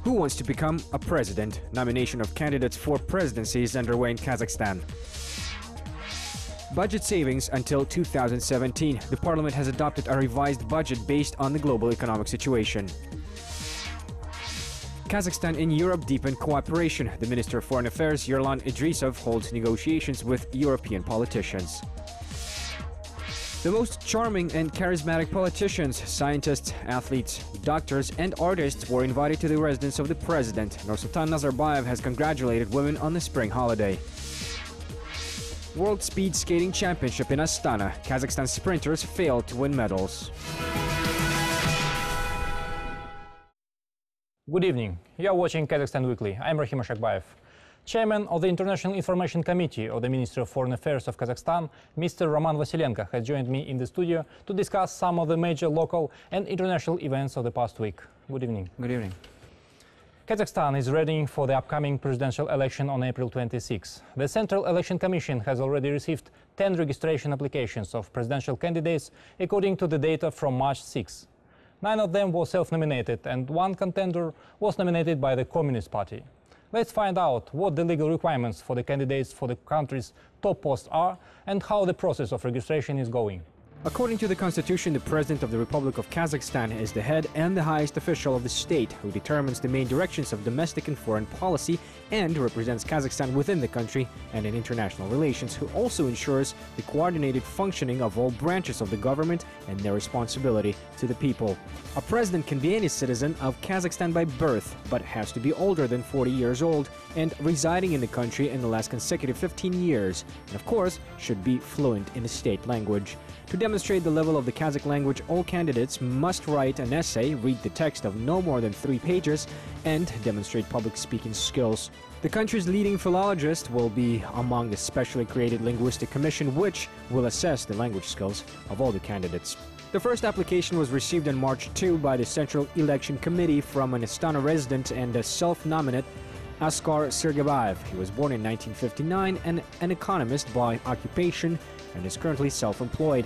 Who wants to become a president? Nomination of candidates for presidency is underway in Kazakhstan. Budget savings until 2017. The parliament has adopted a revised budget based on the global economic situation. Kazakhstan and Europe deepen cooperation. The Minister of Foreign Affairs, Erlan Idrissov, holds negotiations with European politicians. The most charming and charismatic politicians, scientists, athletes, doctors and artists were invited to the residence of the president. Nursultan Nazarbayev has congratulated women on the spring holiday. World Speed Skating Championship in Astana. Kazakhstan sprinters failed to win medals. Good evening. You are watching Kazakhstan Weekly. I am Rahim Ashakbayev. Chairman of the International Information Committee of the Ministry of Foreign Affairs of Kazakhstan, Mr. Roman Vasilenko, has joined me in the studio to discuss some of the major local and international events of the past week. Good evening. Good evening. Kazakhstan is readying for the upcoming presidential election on April 26. The Central Election Commission has already received 10 registration applications of presidential candidates according to the data from March 6. 9 of them were self-nominated and 1 contender was nominated by the Communist Party. Let's find out what the legal requirements for the candidates for the country's top posts are and how the process of registration is going. According to the Constitution, the President of the Republic of Kazakhstan is the head and the highest official of the state, who determines the main directions of domestic and foreign policy and represents Kazakhstan within the country and in international relations, who also ensures the coordinated functioning of all branches of the government and their responsibility to the people. A president can be any citizen of Kazakhstan by birth, but has to be older than 40 years old and residing in the country in the last consecutive 15 years, and of course should be fluent in the state language. To demonstrate the level of the Kazakh language, all candidates must write an essay, read the text of no more than 3 pages, and demonstrate public speaking skills. The country's leading philologist will be among the specially created linguistic commission, which will assess the language skills of all the candidates. The first application was received on March 2 by the Central Election Committee from an Astana resident and a self-nominate Askar Sergebayev. He was born in 1959 and an economist by occupation and is currently self-employed.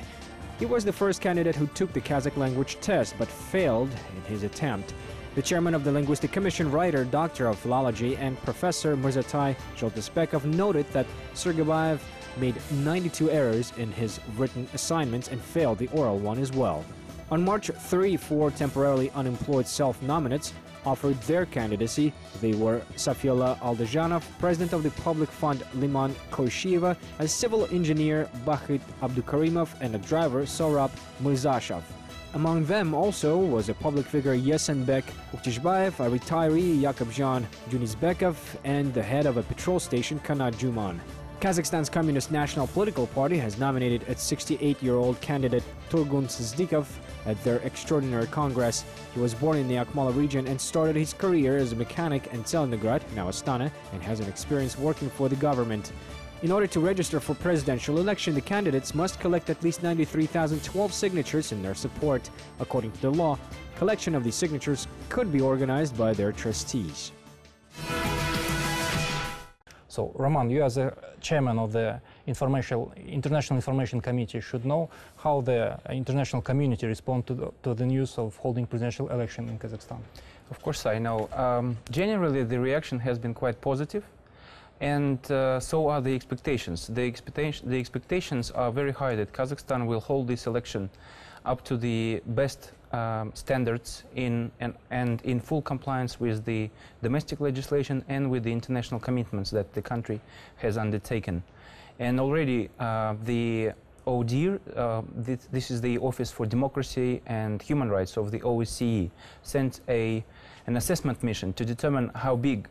He was the first candidate who took the Kazakh language test but failed in his attempt. The chairman of the Linguistic Commission, writer, doctor of philology, and Professor Murzatai Zholtosbekov noted that Sergebayev made 92 errors in his written assignments and failed the oral one as well. On March 3, 4 temporarily unemployed self-nominates offered their candidacy. They were Safiola Aldajanov, president of the public fund Liman Koyshieva, a civil engineer Bakhit Abdukarimov, and a driver Sorab Murzashov. Among them also was a public figure Yesenbek Uktishbayev, a retiree Yakubjan Junizbekov, and the head of a petrol station Kanat Juman. Kazakhstan's Communist National Political Party has nominated its 68-year-old candidate Turgun Sizdikov at their extraordinary congress. He was born in the Akmala region and started his career as a mechanic in Tselnograd, now Astana, and has an experience working for the government. In order to register for presidential election, the candidates must collect at least 93,012 signatures in their support. According to the law, collection of these signatures could be organized by their trustees. So, Roman, you as a chairman of the International Information Committee should know how the international community respond to the news of holding presidential election in Kazakhstan. Of course I know. Generally the reaction has been quite positive, and so are the expectations. The expectations are very high that Kazakhstan will hold this election up to the best standards and in full compliance with the domestic legislation and with the international commitments that the country has undertaken. And already the ODIHR, this is the Office for Democracy and Human Rights of the OSCE, sent an assessment mission to determine how big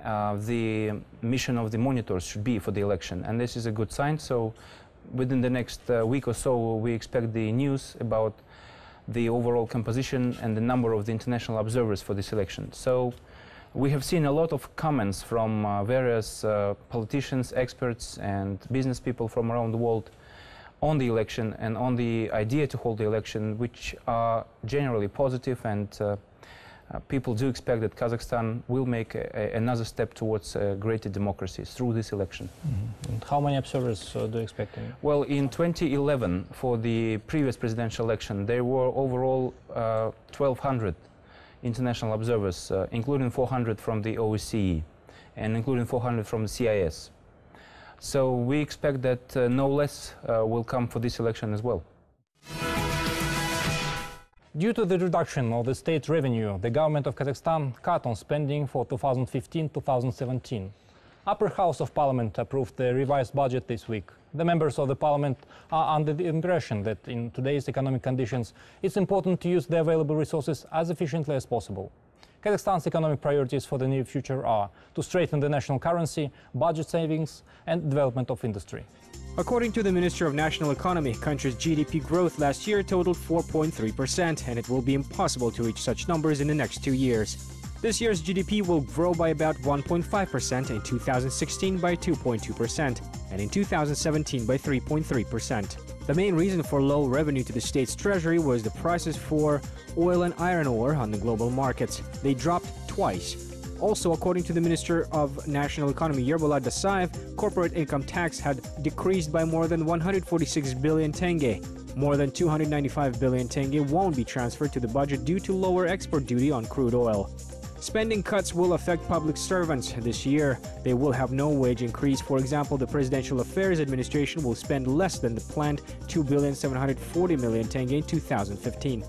the mission of the monitors should be for the election. And this is a good sign. So within the next week or so, we expect the news about the overall composition and the number of the international observers for this election. So we have seen a lot of comments from various politicians, experts and business people from around the world on the election and on the idea to hold the election, which are generally positive, and people do expect that Kazakhstan will make another step towards greater democracy through this election. Mm-hmm. And how many observers do you expect? Well, in 2011, for the previous presidential election, there were overall 1,200 international observers, including 400 from the OSCE and including 400 from the CIS. So we expect that no less will come for this election as well. Due to the reduction of the state revenue, the government of Kazakhstan cut on spending for 2015-2017. Upper House of Parliament approved the revised budget this week. The members of the Parliament are under the impression that in today's economic conditions, it's important to use the available resources as efficiently as possible. Kazakhstan's economic priorities for the near future are to strengthen the national currency, budget savings, and development of industry. According to the Minister of National Economy, country's GDP growth last year totaled 4.3%, and it will be impossible to reach such numbers in the next 2 years. This year's GDP will grow by about 1.5%, in 2016 by 2.2%, and in 2017 by 3.3%. The main reason for low revenue to the state's treasury was the prices for oil and iron ore on the global markets. They dropped twice. Also, according to the Minister of National Economy Erlan, corporate income tax had decreased by more than 146 billion tenge. More than 295 billion tenge won't be transferred to the budget due to lower export duty on crude oil. Spending cuts will affect public servants this year. They will have no wage increase. For example, the Presidential Affairs Administration will spend less than the planned 2,740 billion tenge in 2015.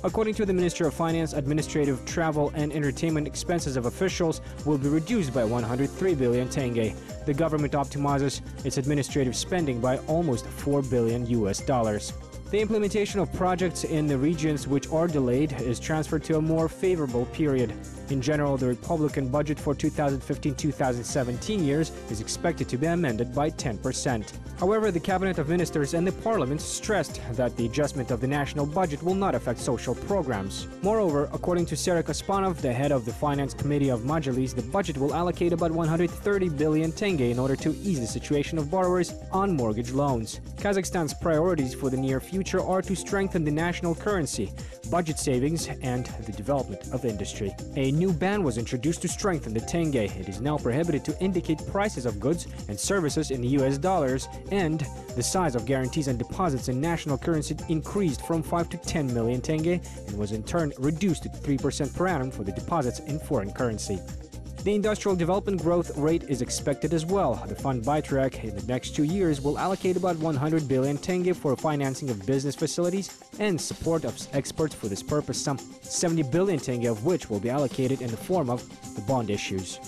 According to the Minister of Finance, administrative, travel, and entertainment expenses of officials will be reduced by 103 billion tenge. The government optimizes its administrative spending by almost $4 billion. The implementation of projects in the regions which are delayed is transferred to a more favorable period. In general, the Republican budget for 2015-2017 years is expected to be amended by 10%. However, the Cabinet of Ministers and the Parliament stressed that the adjustment of the national budget will not affect social programs. Moreover, according to Serek Ospanov, the head of the Finance Committee of Majlis, the budget will allocate about 130 billion tenge in order to ease the situation of borrowers on mortgage loans. Kazakhstan's priorities for the near future are to strengthen the national currency, budget savings, and the development of industry. A new ban was introduced to strengthen the tenge. It is now prohibited to indicate prices of goods and services in US dollars, and the size of guarantees and deposits in national currency increased from 5 to 10 million tenge and was in turn reduced to 3% per annum for the deposits in foreign currency. The industrial development growth rate is expected as well. The fund Bytrack in the next 2 years will allocate about 100 billion tenge for financing of business facilities and support of exports. For this purpose, some 70 billion tenge of which will be allocated in the form of the bond issues.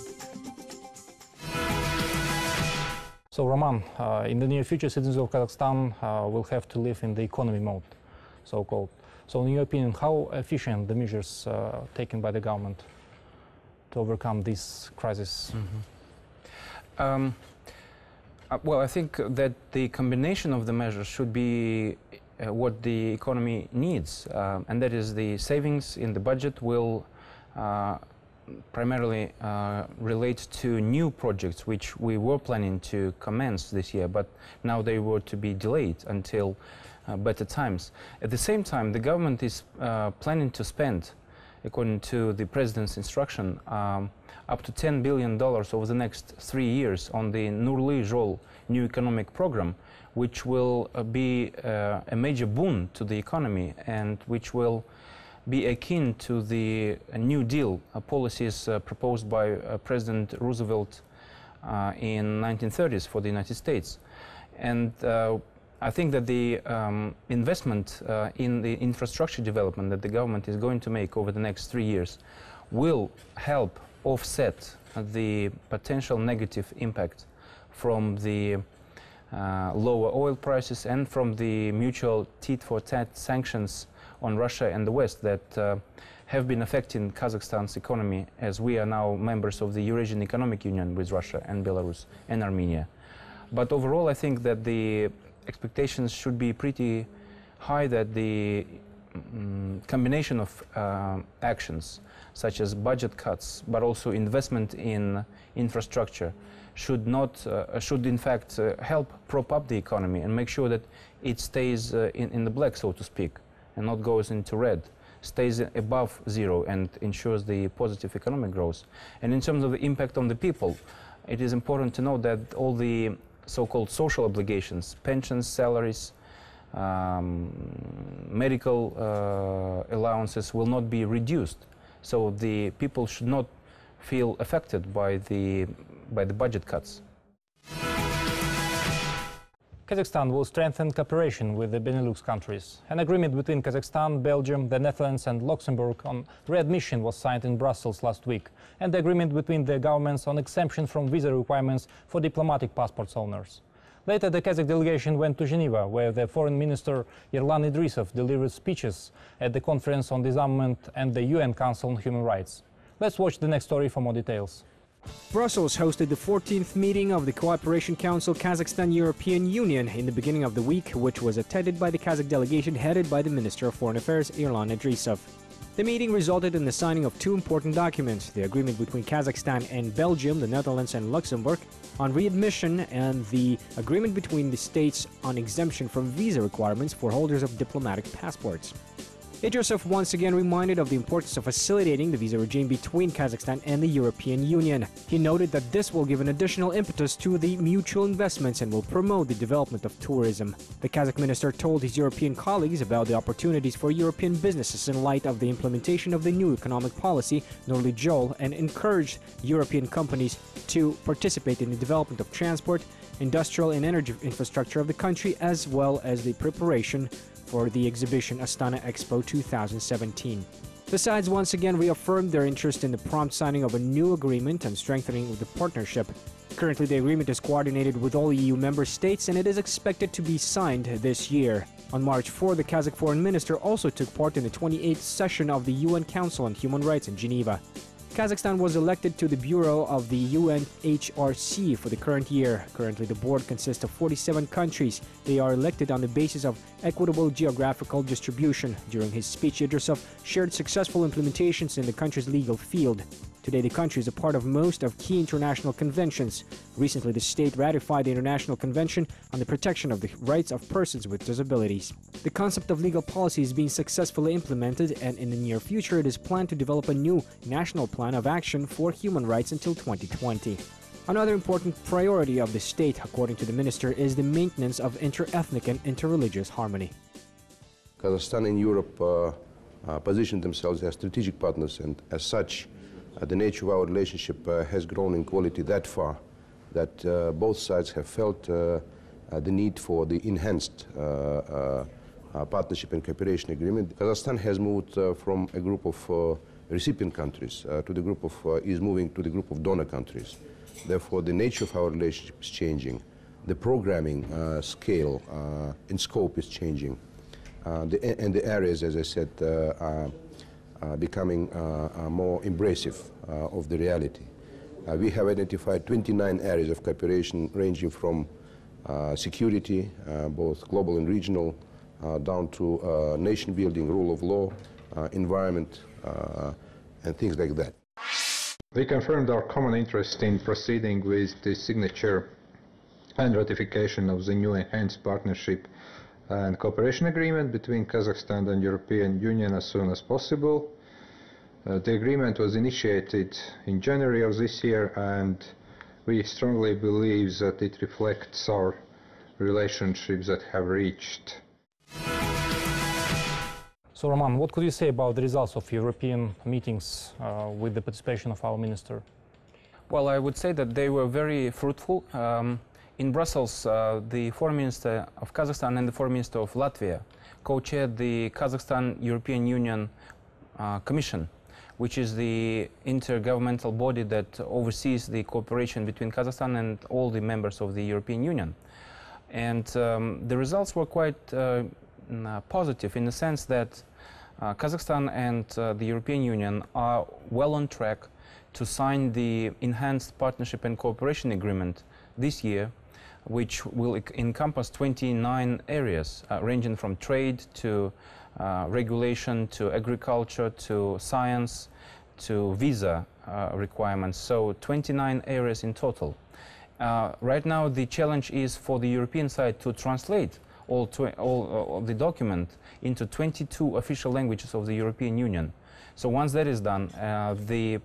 So, Roman, in the near future, citizens of Kazakhstan will have to live in the economy mode, so-called. So, in your opinion, how efficient the measures taken by the government to overcome this crisis? Well, I think that the combination of the measures should be what the economy needs, and that is the savings in the budget will primarily relate to new projects which we were planning to commence this year, but now they were to be delayed until better times. At the same time, the government is planning to spend, according to the president's instruction, up to $10 billion over the next 3 years on the Joly new economic program, which will be a major boon to the economy and which will be akin to the New Deal policies proposed by President Roosevelt in 1930s for the United States. And I think that the investment in the infrastructure development that the government is going to make over the next 3 years will help offset the potential negative impact from the lower oil prices and from the mutual tit-for-tat sanctions on Russia and the West that have been affecting Kazakhstan's economy, as we are now members of the Eurasian Economic Union with Russia and Belarus and Armenia. But overall, I think that the expectations should be pretty high that the combination of actions such as budget cuts but also investment in infrastructure should in fact help prop up the economy and make sure that it stays in the black, so to speak, and not goes into red, stays above zero and ensures the positive economic growth. And in terms of the impact on the people, it is important to note that all the so-called social obligations, pensions, salaries, medical allowances will not be reduced. So the people should not feel affected by the budget cuts. Kazakhstan will strengthen cooperation with the Benelux countries. An agreement between Kazakhstan, Belgium, the Netherlands and Luxembourg on readmission was signed in Brussels last week, and the agreement between the governments on exemption from visa requirements for diplomatic passports owners. Later, the Kazakh delegation went to Geneva, where the Foreign Minister Erlan Idrissov delivered speeches at the Conference on Disarmament and the UN Council on Human Rights. Let's watch the next story for more details. Brussels hosted the 14th meeting of the Cooperation Council Kazakhstan-European Union in the beginning of the week, which was attended by the Kazakh delegation headed by the Minister of Foreign Affairs Erlan Idrissov. The meeting resulted in the signing of two important documents: the agreement between Kazakhstan and Belgium, the Netherlands and Luxembourg on readmission, and the agreement between the states on exemption from visa requirements for holders of diplomatic passports. Idrissov once again reminded of the importance of facilitating the visa regime between Kazakhstan and the European Union. He noted that this will give an additional impetus to the mutual investments and will promote the development of tourism. The Kazakh minister told his European colleagues about the opportunities for European businesses in light of the implementation of the new economic policy, notably Joly, and encouraged European companies to participate in the development of transport, industrial and energy infrastructure of the country, as well as the preparation for the exhibition Astana Expo 2017. The sides once again reaffirmed their interest in the prompt signing of a new agreement and strengthening of the partnership. Currently, the agreement is coordinated with all EU member states and it is expected to be signed this year. On March 4, the Kazakh foreign minister also took part in the 28th session of the UN Council on Human Rights in Geneva. Kazakhstan was elected to the Bureau of the UNHRC for the current year. Currently, the board consists of 47 countries. They are elected on the basis of equitable geographical distribution. During his speech, Idrissov shared successful implementations in the country's legal field. Today, the country is a part of most of key international conventions. Recently, the state ratified the International Convention on the Protection of the Rights of Persons with Disabilities. The concept of legal policy is being successfully implemented, and in the near future, it is planned to develop a new national plan of action for human rights until 2020. Another important priority of the state, according to the minister, is the maintenance of inter-ethnic and inter-religious harmony. Kazakhstan and Europe position themselves as strategic partners, and as such, the nature of our relationship has grown in quality that far that both sides have felt the need for the enhanced partnership and cooperation agreement. Kazakhstan has moved from a group of recipient countries to the group of is moving to the group of donor countries. Therefore, the nature of our relationship is changing. The programming scale and scope is changing. And the areas, as I said, are becoming more embracive of the reality. We have identified 29 areas of cooperation ranging from security, both global and regional, down to nation building, rule of law, environment, and things like that. We confirmed our common interest in proceeding with the signature and ratification of the new enhanced partnership and cooperation agreement between Kazakhstan and European Union as soon as possible. The agreement was initiated in January of this year, and we strongly believe that it reflects our relationships that have reached. So, Roman, what could you say about the results of European meetings with the participation of our minister? Well, I would say that they were very fruitful. In Brussels, the Foreign Minister of Kazakhstan and the Foreign Minister of Latvia co-chaired the Kazakhstan-European Union Commission, which is the intergovernmental body that oversees the cooperation between Kazakhstan and all the members of the European Union. And the results were quite positive in the sense that Kazakhstan and the European Union are well on track to sign the enhanced partnership and cooperation agreement this year, which will encompass 29 areas ranging from trade to regulation to agriculture to science to visa requirements, so 29 areas in total. Right now the challenge is for the European side to translate all the document into 22 official languages of the European Union. So once that is done, the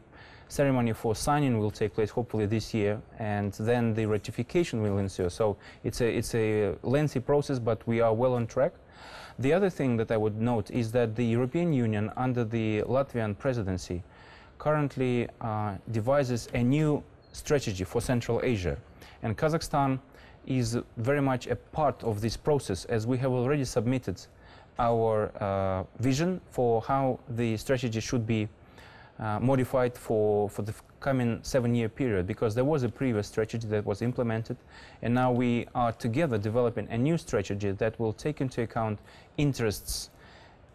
ceremony for signing will take place hopefully this year, and then the ratification will ensue. So it's a lengthy process, but we are well on track. The other thing that I would note is that the European Union, under the Latvian presidency, currently devises a new strategy for Central Asia. And Kazakhstan is very much a part of this process, as we have already submitted our vision for how the strategy should be modified for the coming 7-year period, because there was a previous strategy that was implemented, and now we are together developing a new strategy that will take into account interests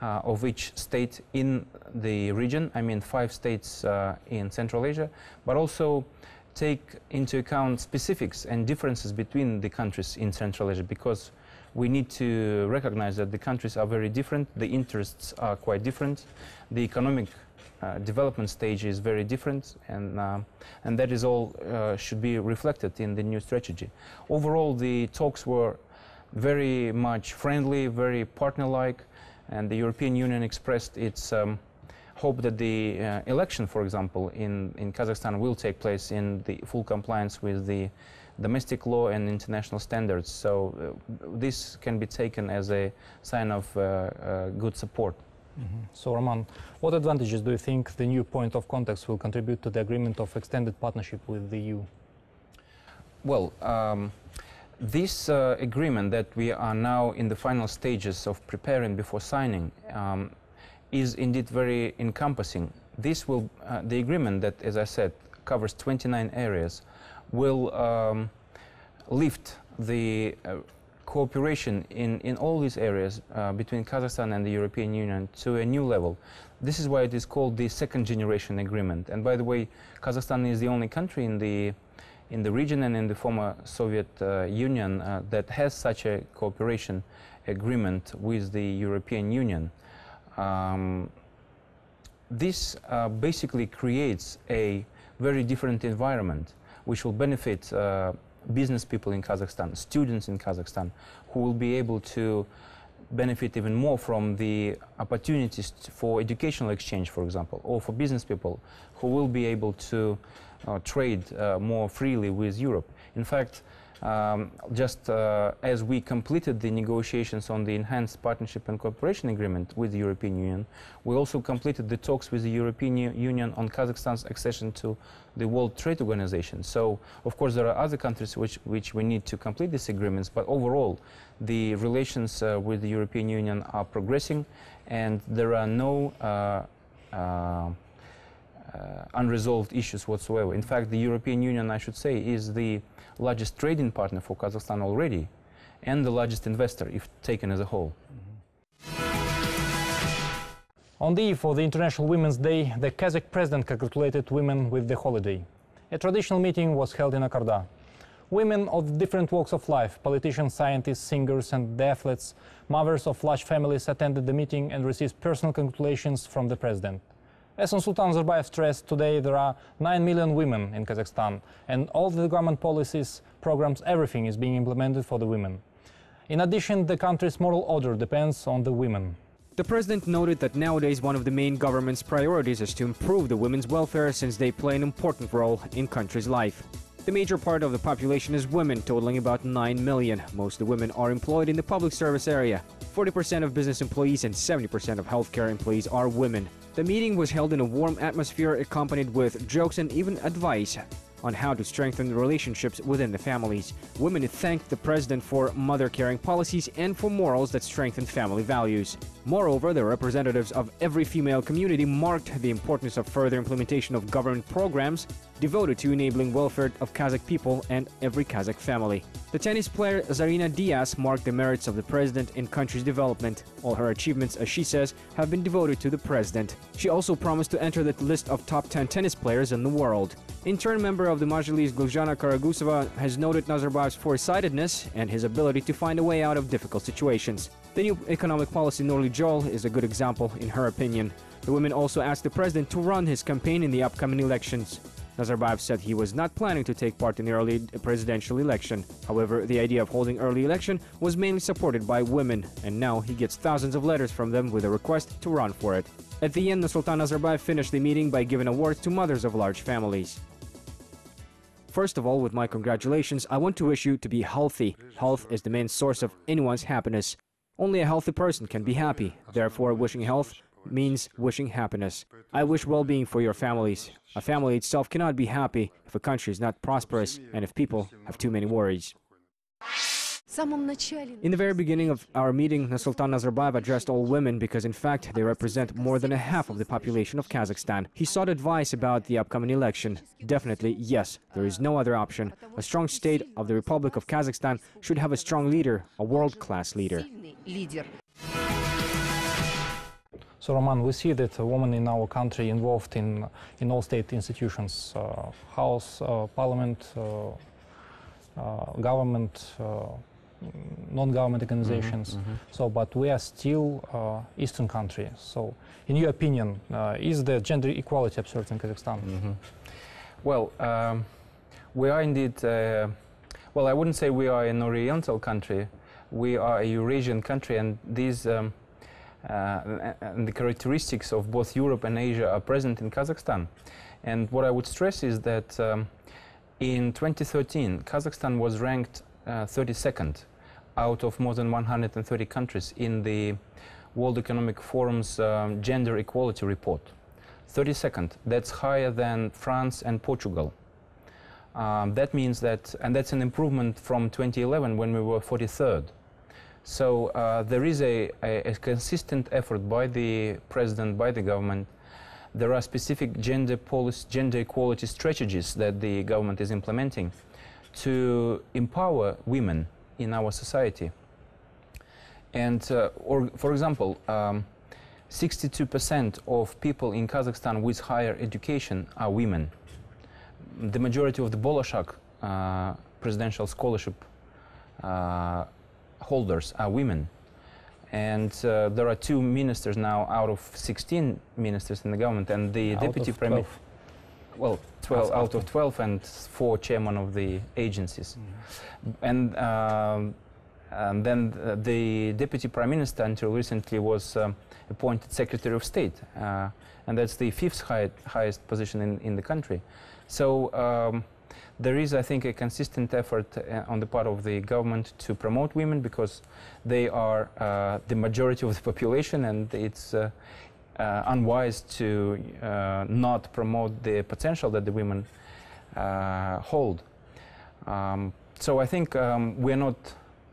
of each state in the region, I mean 5 states in Central Asia, but also take into account specifics and differences between the countries in Central Asia, because we need to recognize that the countries are very different, the interests are quite different, the economic development stage is very different, and that is all should be reflected in the new strategy. Overall, the talks were very much friendly, very partner-like, and the European Union expressed its hope that the election, for example, in Kazakhstan will take place in the full compliance with the domestic law and international standards. So this can be taken as a sign of good support. So, Roman, what advantages do you think the new point of contact will contribute to the agreement of extended partnership with the EU? Well, this agreement that we are now in the final stages of preparing before signing is indeed very encompassing. This will, the agreement that, as I said, covers 29 areas, will lift the cooperation in all these areas between Kazakhstan and the European Union to a new level. This is why it is called the second generation agreement. And by the way, Kazakhstan is the only country in the region and in the former Soviet Union that has such a cooperation agreement with the European Union. This basically creates a very different environment which will benefit business people in Kazakhstan, students in Kazakhstan, who will be able to benefit even more from the opportunities for educational exchange, for example, or for business people who will be able to trade more freely with Europe. In fact, just as we completed the negotiations on the enhanced partnership and cooperation agreement with the European Union, we also completed the talks with the European Union on Kazakhstan's accession to the World Trade Organization. So, of course, there are other countries which we need to complete these agreements, but overall, the relations with the European Union are progressing, and there are no unresolved issues whatsoever. In fact, the European Union, I should say, is the largest trading partner for Kazakhstan already, and the largest investor, if taken as a whole. On the eve of the International Women's Day, the Kazakh president congratulated women with the holiday. A traditional meeting was held in Akarda. Women of different walks of life, politicians, scientists, singers and the athletes, mothers of large families attended the meeting and received personal congratulations from the president. As Nursultan Nazarbayev stressed, today there are 9 million women in Kazakhstan, and all the government policies, programs, everything is being implemented for the women. In addition, the country's moral order depends on the women. The president noted that nowadays one of the main government's priorities is to improve the women's welfare, since they play an important role in country's life. The major part of the population is women, totaling about 9 million. Most of the women are employed in the public service area. 40% of business employees and 70% of healthcare employees are women. The meeting was held in a warm atmosphere, accompanied with jokes and even advice on how to strengthen the relationships within the families. Women thanked the president for mother-caring policies and for morals that strengthen family values. Moreover, the representatives of every female community marked the importance of further implementation of government programs devoted to enabling welfare of Kazakh people and every Kazakh family. The tennis player Zarina Diaz marked the merits of the president in country's development. All her achievements, as she says, have been devoted to the president. She also promised to enter the list of top 10 tennis players in the world. In turn, member of the Majlis Gulzhana Karagusova has noted Nazarbayev's foresightedness and his ability to find a way out of difficult situations. The new economic policy Nurli Joly is a good example, in her opinion. The women also asked the president to run his campaign in the upcoming elections. Nazarbayev said he was not planning to take part in the early presidential election. However, the idea of holding early election was mainly supported by women, and now he gets thousands of letters from them with a request to run for it. At the end, Nursultan Nazarbayev finished the meeting by giving awards to mothers of large families. First of all, with my congratulations, I want to wish you to be healthy. Health is the main source of anyone's happiness. Only a healthy person can be happy. Therefore, wishing health means wishing happiness. I wish well-being for your families. A family itself cannot be happy if a country is not prosperous and if people have too many worries. In the very beginning of our meeting, Nursultan Nazarbayev addressed all women because, in fact, they represent more than a half of the population of Kazakhstan. He sought advice about the upcoming election. Definitely, yes, there is no other option. A strong state of the Republic of Kazakhstan should have a strong leader, a world-class leader. So, Roman, we see that a woman in our country involved in all state institutions, House, Parliament, government, non-government organizations. So, but we are still Eastern country. So, in your opinion, is the gender equality observed in Kazakhstan? Well, we are indeed, well, I wouldn't say we are an Oriental country. We are a Eurasian country, and these and the characteristics of both Europe and Asia are present in Kazakhstan. And what I would stress is that in 2013, Kazakhstan was ranked 32nd out of more than 130 countries in the World Economic Forum's Gender Equality Report. 32nd, that's higher than France and Portugal. That means that, and that's an improvement from 2011 when we were 43rd. So there is a consistent effort by the president, by the government. There are specific gender equality strategies that the government is implementing to empower women in our society. And for example, 62% of people in Kazakhstan with higher education are women. The majority of the Bolashak presidential scholarship holders are women, and there are 2 ministers now out of 16 ministers in the government, and the deputy prime, well, 12 out of 12, and 4 chairmen of the agencies. And then the deputy prime minister until recently was appointed Secretary of State, and that's the 5th highest position in the country. So there is, I think, a consistent effort on the part of the government to promote women, because they are the majority of the population, and it's unwise to not promote the potential that the women hold. So I think we're not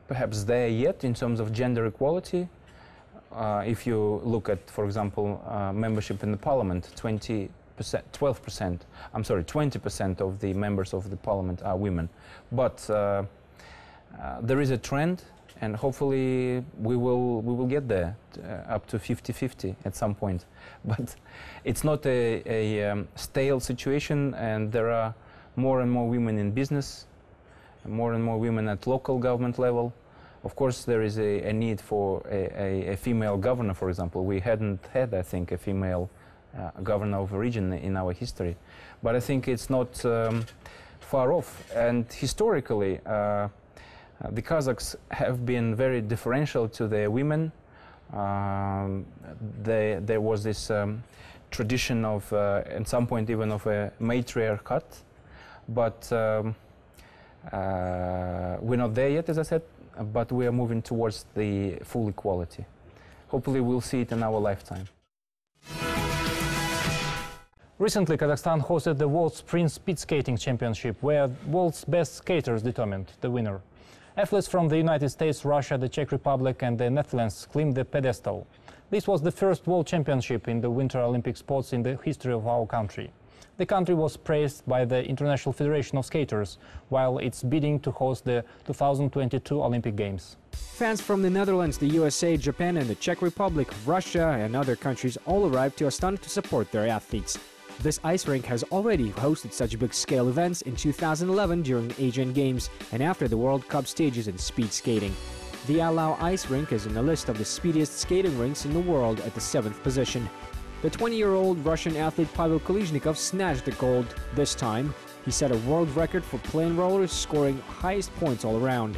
perhaps there yet in terms of gender equality. If you look at, for example, membership in the parliament, 20% of the members of the parliament are women. But there is a trend, and hopefully we will get there, up to 50-50 at some point. But it's not a stale situation, and there are more and more women in business, more and more women at local government level. Of course, there is a need for a female governor, for example. We hadn't had, I think, a female governor of a region in our history, but I think it's not far off. And historically, the Kazakhs have been very differential to their women. There was this tradition of, at some point, even of a matriarchate, but we're not there yet, as I said, but we are moving towards the full equality. Hopefully, we'll see it in our lifetime. Recently, Kazakhstan hosted the World Sprint Speed Skating Championship, where world's best skaters determined the winner. Athletes from the United States, Russia, the Czech Republic and the Netherlands climbed the pedestal. This was the first World Championship in the Winter Olympic sports in the history of our country. The country was praised by the International Federation of Skaters, while it's bidding to host the 2022 Olympic Games. Fans from the Netherlands, the USA, Japan and the Czech Republic, Russia and other countries all arrived to Astana to support their athletes. This ice rink has already hosted such big-scale events in 2011 during Asian Games and after the World Cup stages in speed skating. The Almaty ice rink is in the list of the speediest skating rinks in the world at the 7th position. The 20-year-old Russian athlete Pavel Kolizhnikov snatched the gold this time. He set a world record for plain rollers, scoring highest points all around.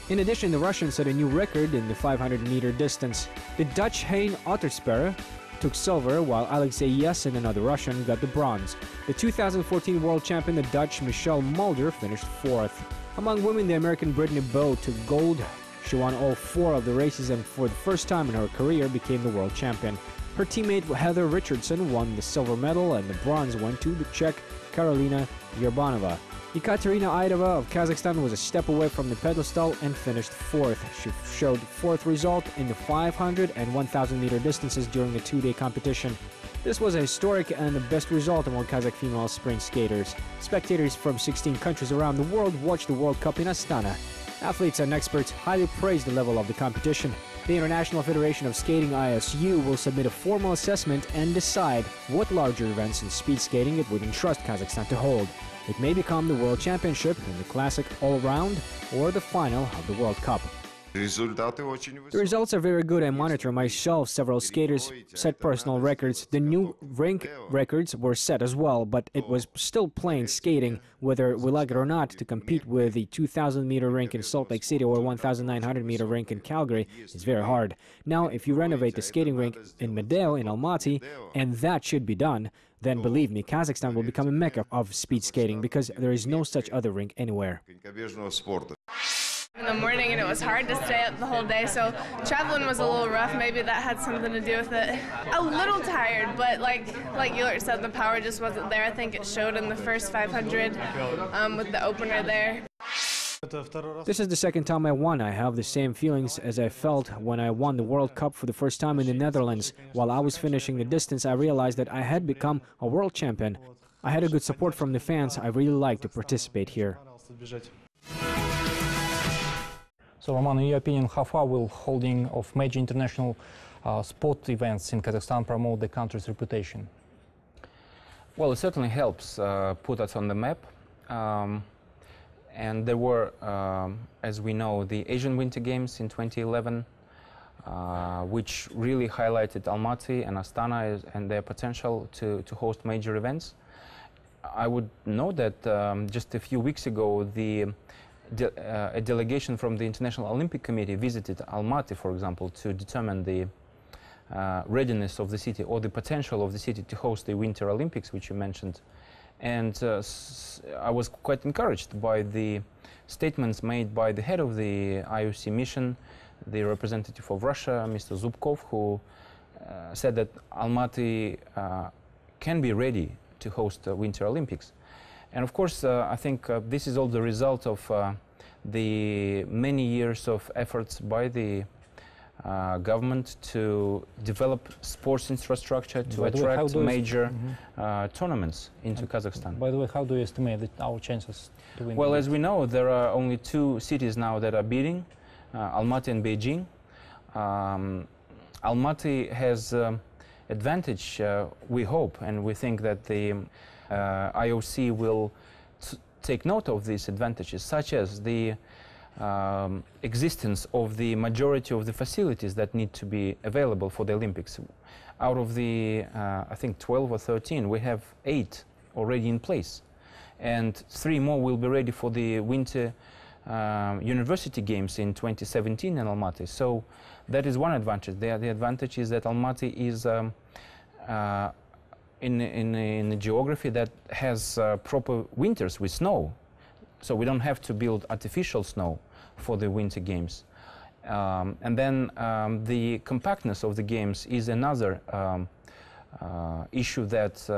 In addition, the Russian set a new record in the 500-meter distance. The Dutch Hein Ottersperre took silver, while Alexei Yasin, another Russian, got the bronze. The 2014 world champion, the Dutch Michelle Mulder, finished fourth. Among women, the American Brittany Bowe took gold. She won all 4 of the races and for the first time in her career became the world champion. Her teammate Heather Richardson won the silver medal, and the bronze went to the Czech Karolina Yerbanova. Ekaterina Idrissov of Kazakhstan was a step away from the pedestal and finished 4th. She showed 4th result in the 500 and 1,000 meter distances during the 2-day competition. This was a historic and the best result among Kazakh female sprint skaters. Spectators from 16 countries around the world watched the World Cup in Astana. Athletes and experts highly praised the level of the competition. The International Federation of Skating ISU will submit a formal assessment and decide what larger events in speed skating it would entrust Kazakhstan to hold. It may become the World Championship in the Classic All-Around or the final of the World Cup. The results are very good. I monitor myself. Several skaters set personal records. The new rink records were set as well, but it was still plain skating, whether we like it or not. To compete with the 2,000-meter rink in Salt Lake City or 1,900-meter rink in Calgary is very hard. Now, if you renovate the skating rink in Medeo, in Almaty, and that should be done, then believe me, Kazakhstan will become a mecca of speed skating because there is no such other rink anywhere. In the morning, and it was hard to stay up the whole day, so traveling was a little rough. Maybe that had something to do with it. A little tired, but like Joly said, the power just wasn't there. I think it showed in the first 500 with the opener there. This is the second time I won. I have the same feelings as I felt when I won the World Cup for the first time in the Netherlands. While I was finishing the distance, I realized that I had become a world champion. I had a good support from the fans. I really like to participate here. So, Roman, in your opinion, how far will holding of major international sport events in Kazakhstan promote the country's reputation? Well, it certainly helps put us on the map. And there were, as we know, the Asian Winter Games in 2011, which really highlighted Almaty and Astana and their potential to host major events. I would note that just a few weeks ago, a delegation from the International Olympic Committee visited Almaty, for example, to determine the readiness of the city or the potential of the city to host the Winter Olympics, which you mentioned. And I was quite encouraged by the statements made by the head of the IOC mission, the representative of Russia, Mr. Zubkov, who said that Almaty can be ready to host the Winter Olympics. And of course, I think this is all the result of the many years of efforts by the government to develop sports infrastructure to attract major tournaments into Kazakhstan. By the way, how do you estimate our chances to win? Well, as we know, there are only 2 cities now that are bidding, Almaty and Beijing. Almaty has advantage, we hope, and we think that the IOC will take note of these advantages, such as the existence of the majority of the facilities that need to be available for the Olympics. Out of the, I think, 12 or 13, we have 8 already in place. And 3 more will be ready for the Winter University Games in 2017 in Almaty. So that is one advantage. The advantage is that Almaty is in a geography that has proper winters with snow. So we don't have to build artificial snow for the Winter Games. And then the compactness of the games is another issue that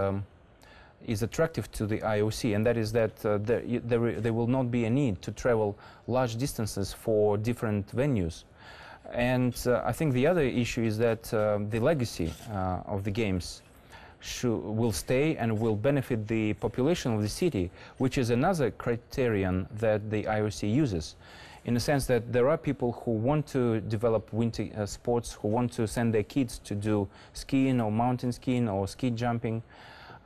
is attractive to the IOC, and that is that there will not be a need to travel large distances for different venues. And I think the other issue is that the legacy of the games will stay and will benefit the population of the city, which is another criterion that the IOC uses, in the sense that there are people who want to develop winter sports, who want to send their kids to do skiing or mountain skiing or ski jumping,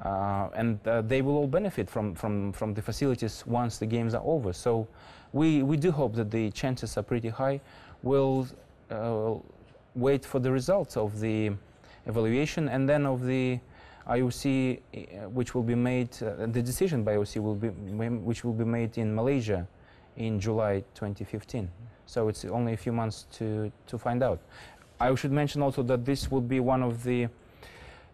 and they will all benefit from the facilities once the games are over. So we do hope that the chances are pretty high. We'll wait for the results of the evaluation, and then of the IOC, which will be made, the decision by IOC which will be made in Malaysia in July 2015. So it's only a few months to find out. I should mention also that this will be one of the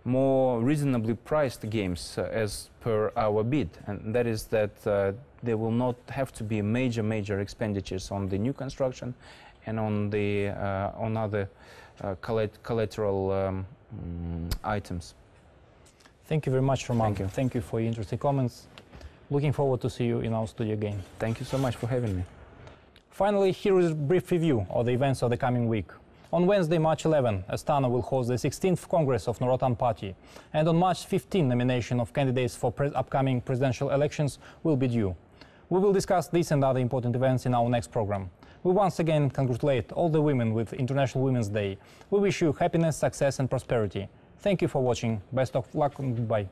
more reasonably priced games as per our bid, and that is that there will not have to be major expenditures on the new construction and on the on other collateral items. Thank you very much, Roman. Thank you. Thank you for your interesting comments. Looking forward to see you in our studio again. Thank you so much for having me. Finally, here is a brief review of the events of the coming week. On Wednesday, March 11, Astana will host the 16th Congress of Nursultan Party, and on March 15, nomination of candidates for upcoming presidential elections will be due. We will discuss this and other important events in our next program. We once again congratulate all the women with International Women's Day. We wish you happiness, success and prosperity. Thank you for watching. Best of luck and goodbye.